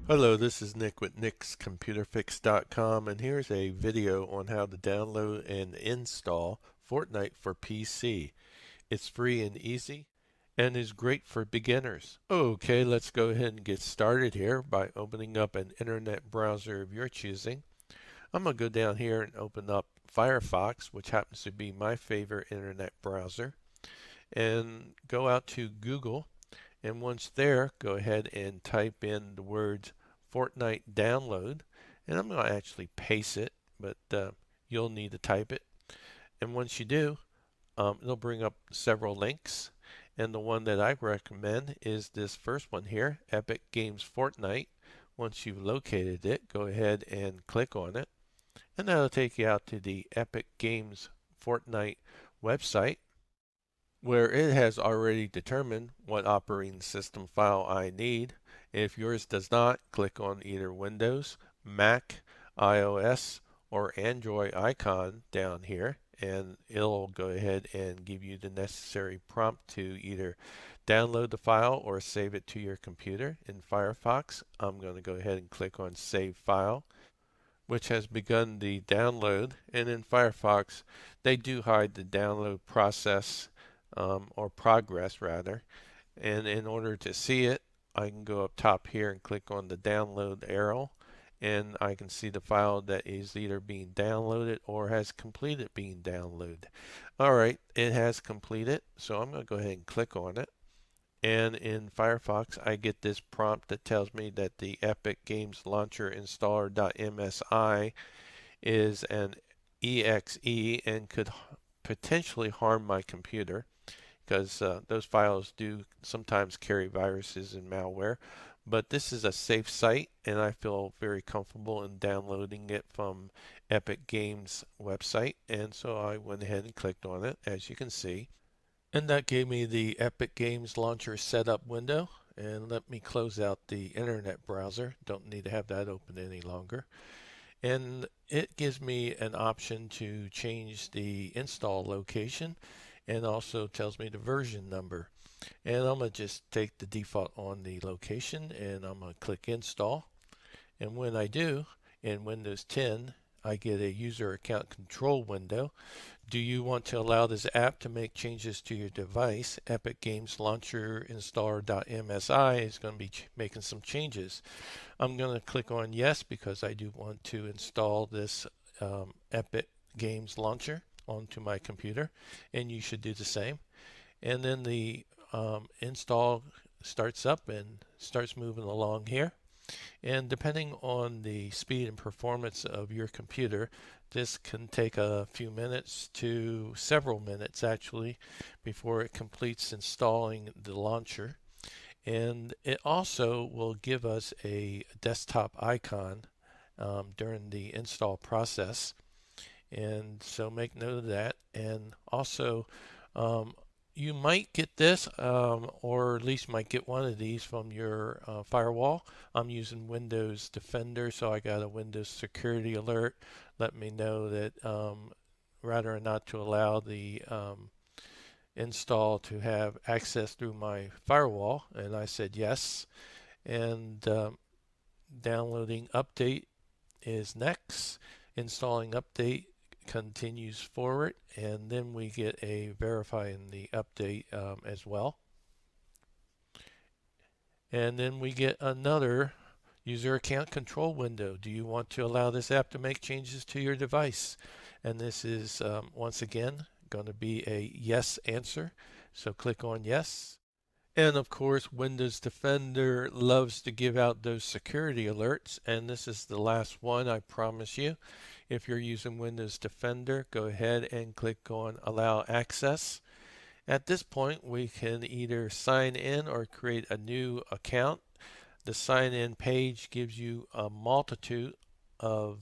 Hello, this is Nick with nickscomputerfix.com, and here's a video on how to download and install Fortnite for PC. It's free and easy and is great for beginners. Okay, let's go ahead and get started here by opening up an internet browser of your choosing. I'm going to go down here and open up Firefox, which happens to be my favorite internet browser, and go out to Google. And once there, go ahead and type in the words Fortnite download. And I'm going to actually paste it, but you'll need to type it. And once you do, it'll bring up several links. And the one that I recommend is this first one here, Epic Games Fortnite. Once you've located it, go ahead and click on it. And that'll take you out to the Epic Games Fortnite website, where it has already determined what operating system file I need. If yours does not, click on either Windows, Mac, iOS, or Android icon down here, and it'll go ahead and give you the necessary prompt to either download the file or save it to your computer. In Firefox, I'm going to go ahead and click on Save File, which has begun the download. And in Firefox, they do hide the download process, or progress rather. And in order to see it, I can go up top here and click on the download arrow, and I can see the file that is either being downloaded or has completed being downloaded. Alright, it has completed, so I'm going to go ahead and click on it. And in Firefox, I get this prompt that tells me that the Epic Games Launcher Installer.msi is an exe and could potentially harm my computer, because those files do sometimes carry viruses and malware. But this is a safe site, and I feel very comfortable in downloading it from Epic Games website, and so I went ahead and clicked on it, as you can see. And that gave me the Epic Games Launcher setup window. And let me close out the internet browser. Don't need to have that open any longer. And it gives me an option to change the install location, and also tells me the version number. And I'm going to just take the default on the location, and I'm going to click install. And when I do, in Windows 10, I get a user account control window. Do you want to allow this app to make changes to your device? Epic Games Launcher Installer.msi is going to be making some changes. I'm going to click on yes, because I do want to install this Epic Games Launcher onto my computer, and you should do the same. And then the install starts up and starts moving along here. And depending on the speed and performance of your computer, this can take a few minutes to several minutes actually before it completes installing the launcher. And it also will give us a desktop icon during the install process. And so make note of that. And also, you might get this, or at least might get one of these from your firewall. I'm using Windows Defender, so I got a Windows security alert. Let me know that rather or not to allow the install to have access through my firewall, and I said yes. And downloading update is next. Installing update continues forward, and then we get a verifying the update as well. And then we get another user account control window. Do you want to allow this app to make changes to your device? And this is once again going to be a yes answer. So click on yes. And of course, Windows Defender loves to give out those security alerts, and this is the last one, I promise you. If you're using Windows Defender, go ahead and click on Allow Access. At this point, we can either sign in or create a new account. The sign in page gives you a multitude of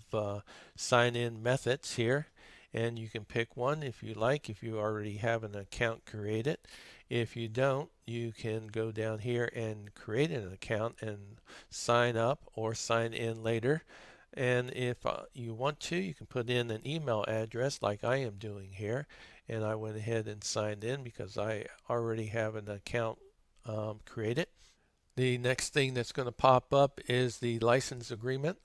sign in methods here, and you can pick one if you like, if you already have an account created. If you don't, you can go down here and create an account and sign up or sign in later. And if you want to, you can put in an email address like I am doing here. And I went ahead and signed in because I already have an account created. The next thing that's going to pop up is the license agreement.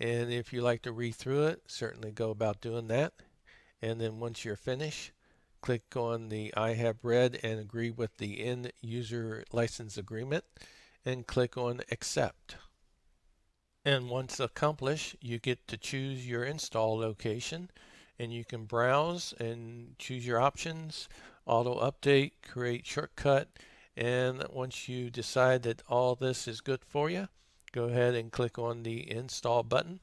And if you like to read through it, certainly go about doing that. And then once you're finished, click on the I have read and agree with the end user license agreement and click on accept. And once accomplished, you get to choose your install location and you can browse and choose your options, auto update, create shortcut, and once you decide that all this is good for you, go ahead and click on the install button.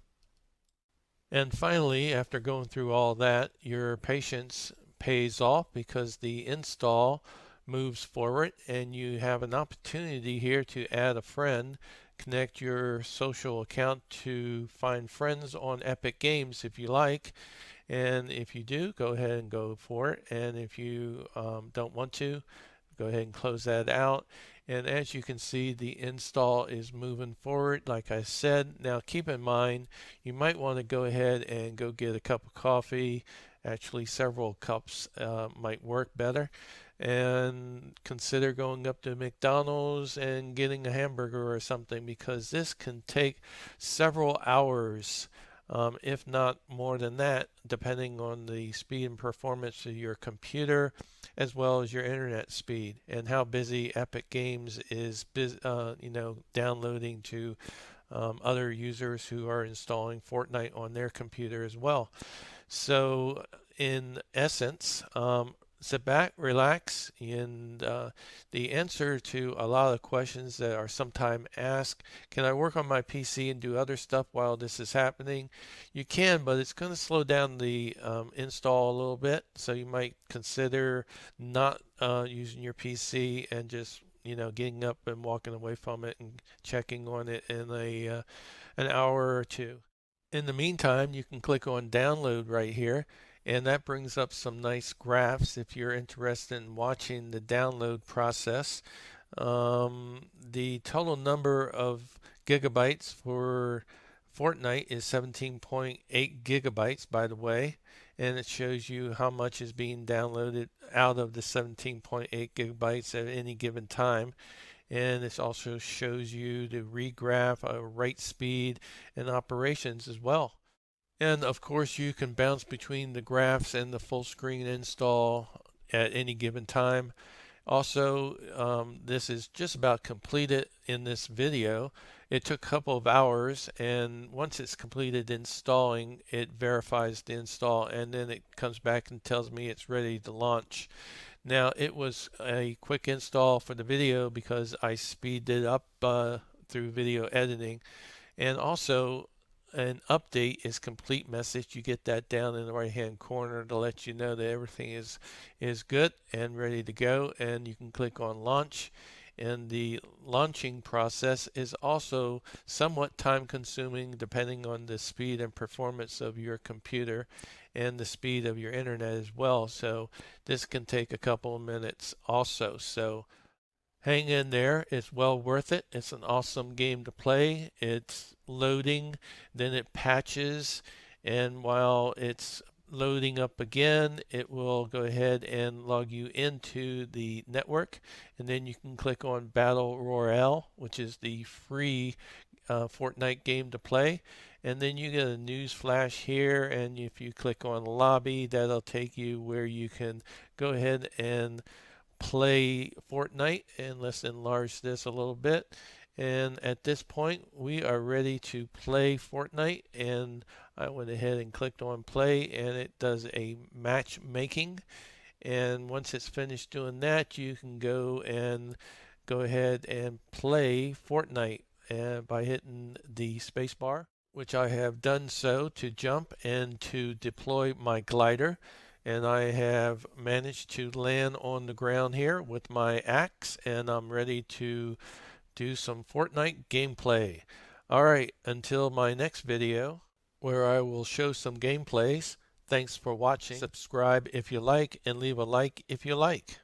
And finally, after going through all that, your patience pays off because the install moves forward and you have an opportunity here to add a friend, connect your social account to find friends on Epic Games if you like. And if you do, go ahead and go for it. And if you don't want to, go ahead and close that out. And as you can see, the install is moving forward like I said. Now keep in mind, you might want to go ahead and go get a cup of coffee. Actually, several cups might work better. And consider going up to McDonald's and getting a hamburger or something, because this can take several hours, if not more than that, depending on the speed and performance of your computer as well as your internet speed and how busy Epic Games is downloading to other users who are installing Fortnite on their computer as well. So in essence, sit back, relax, and the answer to a lot of questions that are sometimes asked, can I work on my PC and do other stuff while this is happening? You can, but it's going to slow down the install a little bit, so you might consider not using your PC and just getting up and walking away from it and checking on it in an hour or two. In the meantime, you can click on download right here, and that brings up some nice graphs if you're interested in watching the download process. The total number of gigabytes for Fortnite is 17.8 gigabytes, by the way, and it shows you how much is being downloaded out of the 17.8 gigabytes at any given time. And this also shows you the regraph, write speed, and operations as well. And of course, you can bounce between the graphs and the full screen install at any given time. Also, this is just about completed in this video. It took a couple of hours, and once it's completed installing, it verifies the install, and then it comes back and tells me it's ready to launch. Now, it was a quick install for the video because I speeded it up through video editing. And also, an update is complete message. You get that down in the right hand corner to let you know that everything is good and ready to go. And you can click on launch. And the launching process is also somewhat time consuming depending on the speed and performance of your computer and the speed of your internet as well. So this can take a couple of minutes also. So hang in there. It's well worth it. It's an awesome game to play. It's loading, then it patches, and while it's loading up again, it will go ahead and log you into the network, and then you can click on Battle Royale, which is the free Fortnite game to play. And then you get a news flash here, and if you click on lobby, that'll take you where you can go ahead and play Fortnite. And let's enlarge this a little bit. And at this point, we are ready to play Fortnite. And I went ahead and clicked on play, and it does a matchmaking. And once it's finished doing that, you can go ahead and play Fortnite by hitting the spacebar, which I have done so to jump and to deploy my glider. And I have managed to land on the ground here with my axe, and I'm ready to do some Fortnite gameplay. Alright, until my next video, where I will show some gameplays. Thanks for watching. Subscribe if you like, and leave a like if you like.